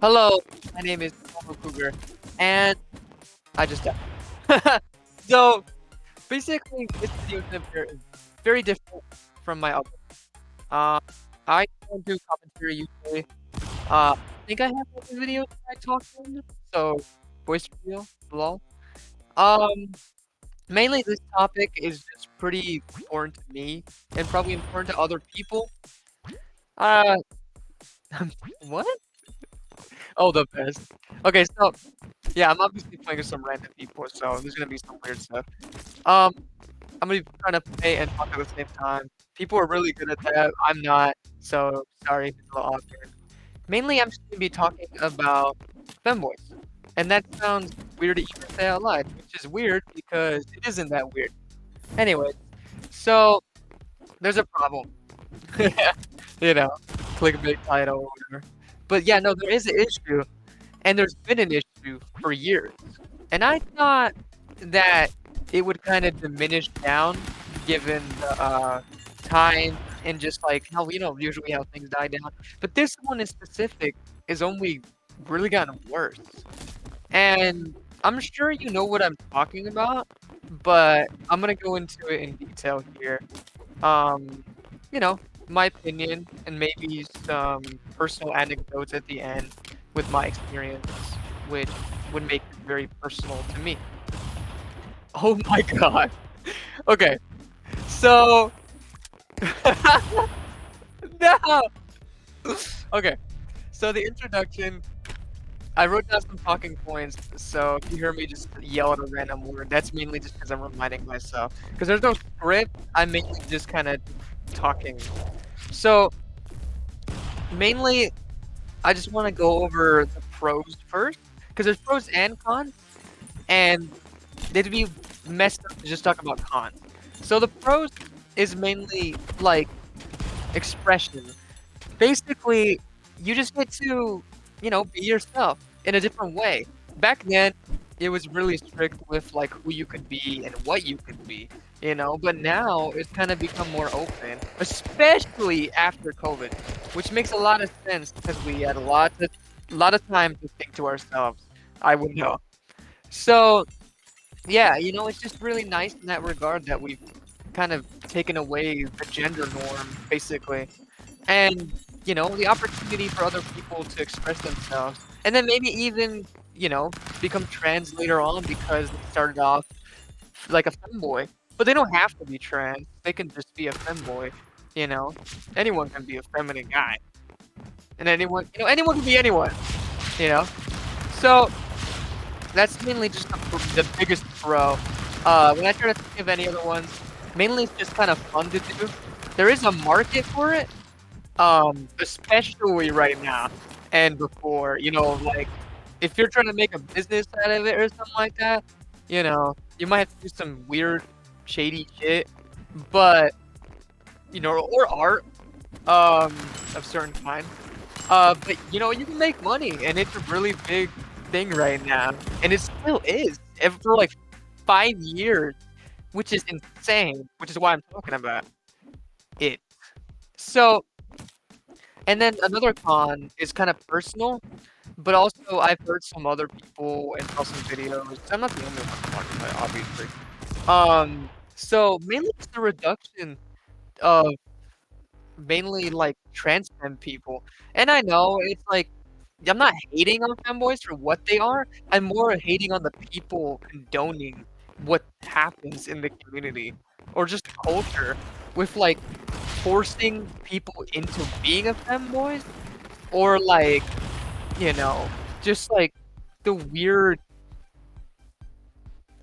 Hello, my name is Cougar, and I just died. So basically, this video is very different from my other. Uh, I don't do commentary usually. I think I have other videos that I talk in, so voice reveal, lol. Um, Mainly this topic is just pretty important to me and probably important to other people. Uh, what? Oh, the best. Okay, so yeah, I'm obviously playing with some random people, so there's gonna be some weird stuff. Um, I'm gonna be trying to play and talk at the same time. People are really good at that. I'm not, so sorry if it's a little awkward. Mainly, I'm just gonna be talking about femboys, and that sounds weird to even say out loud, which is weird because it isn't that weird. Anyway, so there's a problem. You know, clickbait title or whatever. But yeah, no, there is an issue, and there's been an issue for years. And I thought that it would kind of diminish down given the time and just like how usually how things die down. But this one in specific is only really gotten worse. And I'm sure you know what I'm talking about, but I'm gonna go into it in detail here. Um, you know, my opinion and maybe some personal anecdotes at the end with my experience, which would make it very personal to me. Oh my god. Okay, so no. Okay, so the introduction. I wrote down some talking points, so if you hear me just yell at a random word, that's mainly just because I'm reminding myself. Because there's no script, I'm mainly just kind of talking. So mainly, I just want to go over the pros first, because there's pros and cons, and they'd be messed up to just talk about cons. So the pros is mainly like expression. Basically, you just get to, be yourself in a different way. Back then, it was really strict with like who you could be and what you could be. But now it's kind of become more open, especially after COVID, which makes a lot of sense because we had a lot of time to think to ourselves. I would know. So yeah, it's just really nice in that regard that we've kind of taken away the gender norm, basically and the opportunity for other people to express themselves and then maybe even become trans later on because they started off like a femboy, but they don't have to be trans, they can just be a femboy. you know Anyone can be a feminine guy, and anyone can be anyone. you know so that's mainly just the biggest pro. When I try to think of any other ones, mainly it's just kind of fun to do. There is a market for it, especially right now and before, like if you're trying to make a business out of it or something like that, you might have to do some weird, shady shit, but or art, of certain kind. But you can make money, and it's a really big thing right now, and it still is. For like 5 years, which is insane. Which is why I'm talking about it. So, and then another con is kind of personal, but also I've heard some other people and saw some videos. I'm not the only one talking about it, obviously. So mainly it's the reduction of mainly like trans femme people. And I know it's like I'm not hating on femboys for what they are. I'm more hating on the people condoning what happens in the community or just the culture with like forcing people into being a femboy or like, you know, just like the weird.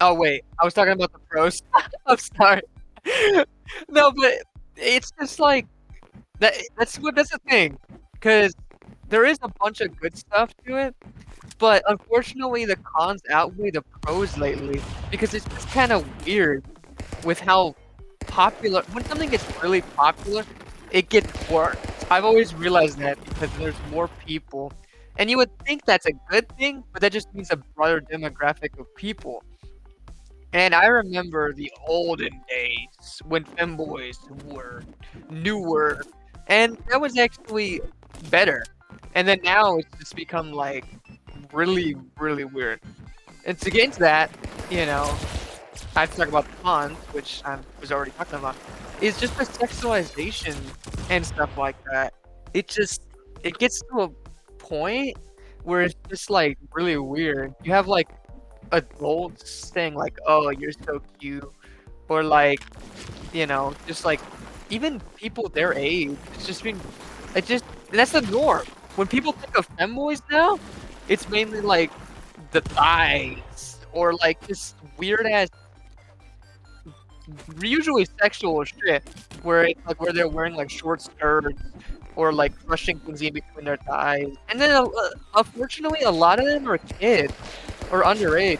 Oh wait, I was talking about the pros. I'm sorry. No, but it's just like that. That's the thing, because there is a bunch of good stuff to it, but unfortunately the cons outweigh the pros lately because it's just kind of weird with how popular when something gets really popular, it gets worse. I've always realized that because there's more people, and you would think that's a good thing, but that just means a broader demographic of people. And I remember the olden days when femboys were newer, and that was actually better. And then now it's just become like really, really weird. And to get into that, you know, I have to talk about the cons, which I was already talking about, is just the sexualization and stuff like that. It just it gets to a point where it's just like really weird. You have like adults saying like, "Oh, you're so cute," or like, just like even people their age. It's just been, it just that's the norm. When people think of femboys now, it's mainly like the thighs or like this weird ass, usually sexual shit, where it's like where they're wearing like short skirts or like crushing things in between their thighs. And then unfortunately, a lot of them are kids or underage,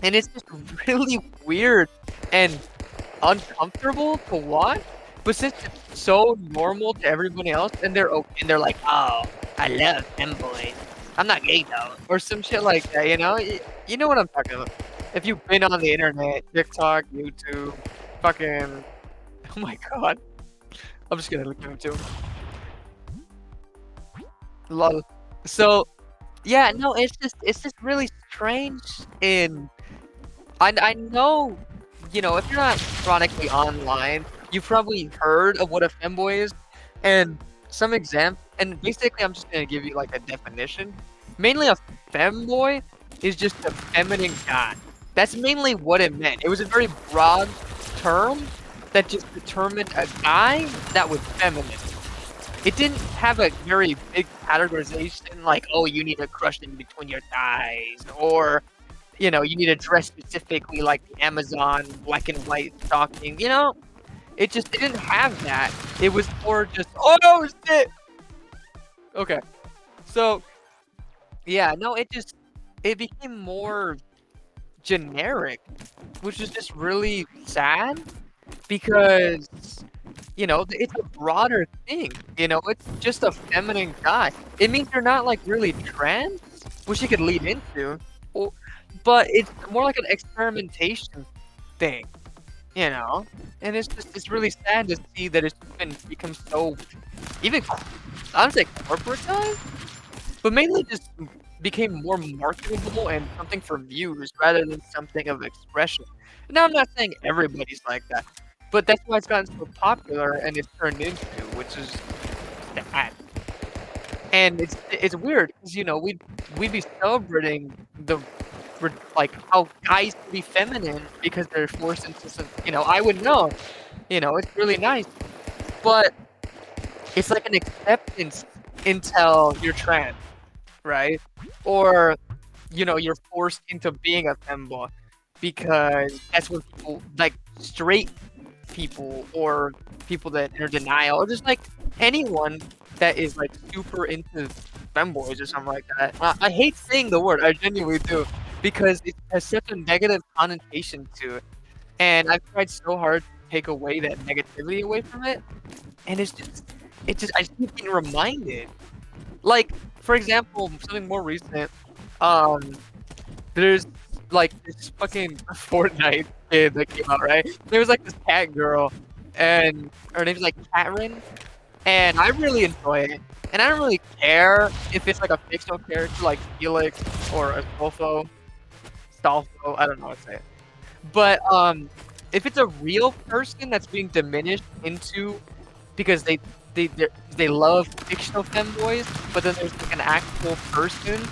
and it's just really weird and uncomfortable to watch. But since it's so normal to everybody else, and they're like, "Oh, I love femboys. I'm not gay though," or some shit like that. You know what I'm talking about. If you've been on the internet, TikTok, YouTube, fucking, oh my god, I'm just gonna give it to him. Lol. So yeah, no, it's just really strange. I know, if you're not chronically online, you've probably heard of what a femboy is, and some example. And basically, I'm just gonna give you like a definition. Mainly, a femboy is just a feminine guy. That's mainly what it meant. It was a very broad term that just determined a guy that was feminine. It didn't have a very big categorization like, oh, you need a crush in between your thighs, or you need to dress specifically like the Amazon black and white stocking. It didn't have that. It was more just, oh shit. Okay, so yeah, no, it became more generic, which is just really sad because it's a broader thing. It's just a feminine guy. It means you're not like really trans, which you could lead into, or, but it's more like an experimentation thing, and it's really sad to see that it's become so even I would say corporatized, but mainly just became more marketable and something for views rather than something of expression. Now I'm not saying everybody's like that, but that's why it's gotten so popular and it's turned into, which is sad. And it's weird because we'd be celebrating like how guys can be feminine because they're forced into some. I would know. It's really nice, but it's like an acceptance until you're trans, right? Or you're forced into being a femboy because that's what people like, straight people or people that are in denial, or just like anyone that is like super into femboys or something like that. I hate saying the word, I genuinely do, because it has such a negative connotation to it, and I've tried so hard to take away that negativity away from it, and I just keep getting reminded. Like, for example, something more recent. Um, there's like this fucking Fortnite kid that came out, right? There was like this cat girl, and her name's like Catrin, and I really enjoy it. And I don't really care if it's like a fictional character like Felix or Stolfo, I don't know what to say. But if it's a real person that's being diminished into because they love fictional femboys, but then there's like an actual person.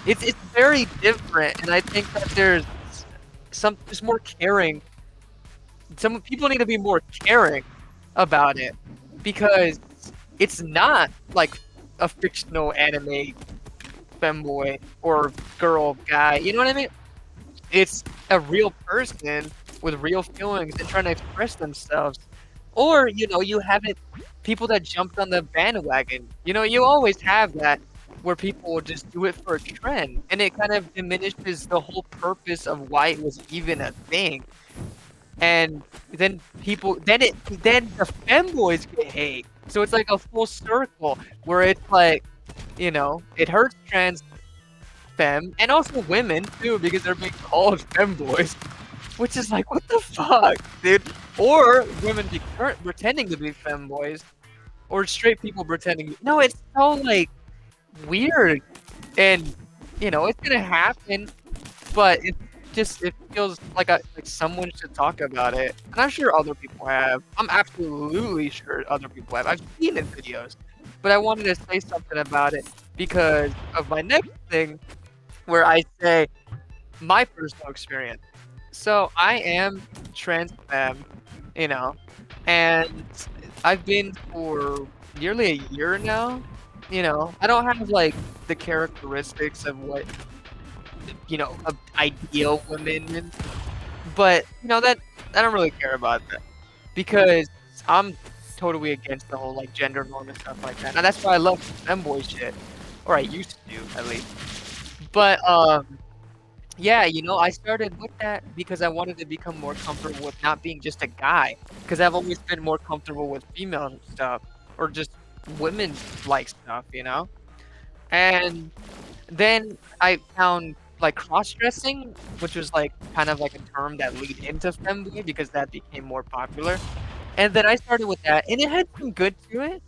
It's very different, and I think that there's just more caring. Some people need to be more caring about it because it's not like a fictional anime femboy or girl guy. You know what I mean? It's a real person with real feelings and trying to express themselves. Or, you haven't people that jumped on the bandwagon. You always have that where people will just do it for a trend, and it kind of diminishes the whole purpose of why it was even a thing. And then then the femboys get hate. So it's like a full circle where it's like, it hurts trans femme and also women too because they're being called femboys, which is like, what the fuck, dude? Or women pretending to be femboys, or straight people pretending. No, it's so like weird, and it's gonna happen, but it feels like someone should talk about it, and I'm sure other people have. I'm absolutely sure other people have. I've seen it in videos, but I wanted to say something about it because of my next thing, where I say my personal experience. So I am trans femme, you know, and I've been for nearly a year now. I don't have like the characteristics of what a ideal woman, but that I don't really care about that because I'm totally against the whole like gender norm and stuff like that. And that's why I love femboy shit, or I used to at least. But yeah, I started with that because I wanted to become more comfortable with not being just a guy. Because I've always been more comfortable with female stuff or just women like stuff. And then I found like cross-dressing, which was like kind of like a term that lead into femboy because that became more popular. And then I started with that, and it had some good to it,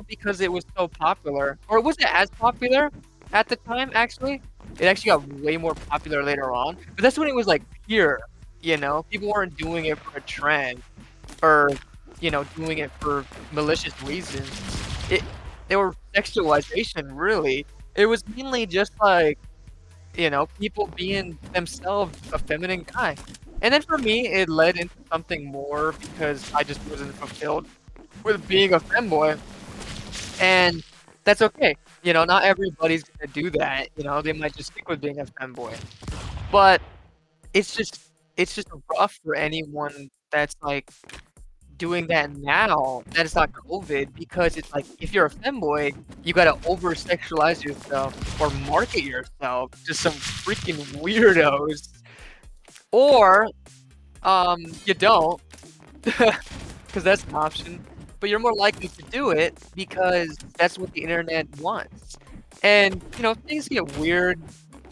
because it was so popular. Or it wasn't as popular at the time, actually. It actually got way more popular later on. But that's when it was like pure. People weren't doing it for a trend or, doing it for malicious reasons. It they were sexualization, really. It was mainly just like, people being themselves a feminine guy. And then for me, it led into something more because I just wasn't fulfilled with being a femboy. And that's okay. Not everybody's gonna do that. They might just stick with being a femboy. But it's just rough for anyone that's like doing that now that it's not COVID because it's like if you're a femboy, you gotta over sexualize yourself or market yourself to some freaking weirdos. Or you don't, because that's an option. But you're more likely to do it because that's what the internet wants. And things get weird.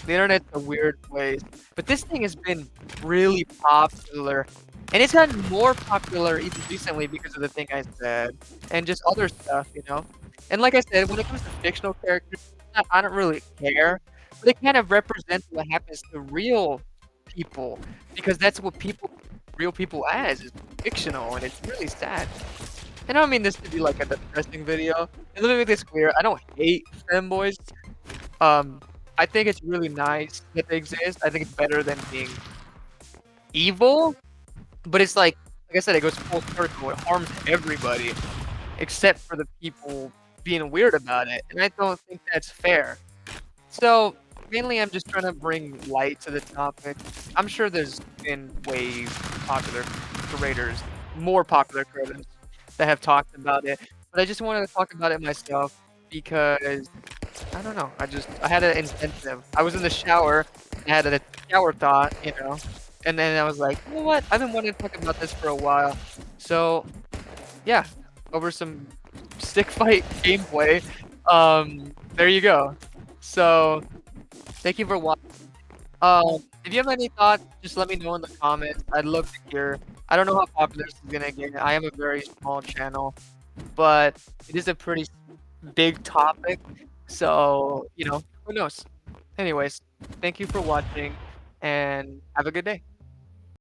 The internet's a weird place. But this thing has been really popular. And it's gotten more popular even recently because of the thing I said. And just other stuff. And like I said, when it comes to fictional characters, I don't really care. But it kind of represents what happens to real people. Because that's what real people as, is fictional. And it's really sad. And I don't mean this to be like a depressing video. And let me make this clear. I don't hate femboys. Um, I think it's really nice that they exist. I think it's better than being evil. But it's like I said, it goes full circle. It harms everybody except for the people being weird about it. And I don't think that's fair. So mainly I'm just trying to bring light to the topic. I'm sure there's been way popular creators, more popular creators that have talked about it. But I just wanted to talk about it myself because I don't know. I had an incentive. I was in the shower. I had a shower thought. And then I was like, you know what? I've been wanting to talk about this for a while. So yeah, over some stick fight gameplay. There you go. So thank you for watching. If you have any thoughts, just let me know in the comments. I'd love to hear. I don't know how popular this is gonna get. I am a very small channel, but it is a pretty big topic. So, who knows? Anyways, thank you for watching and have a good day.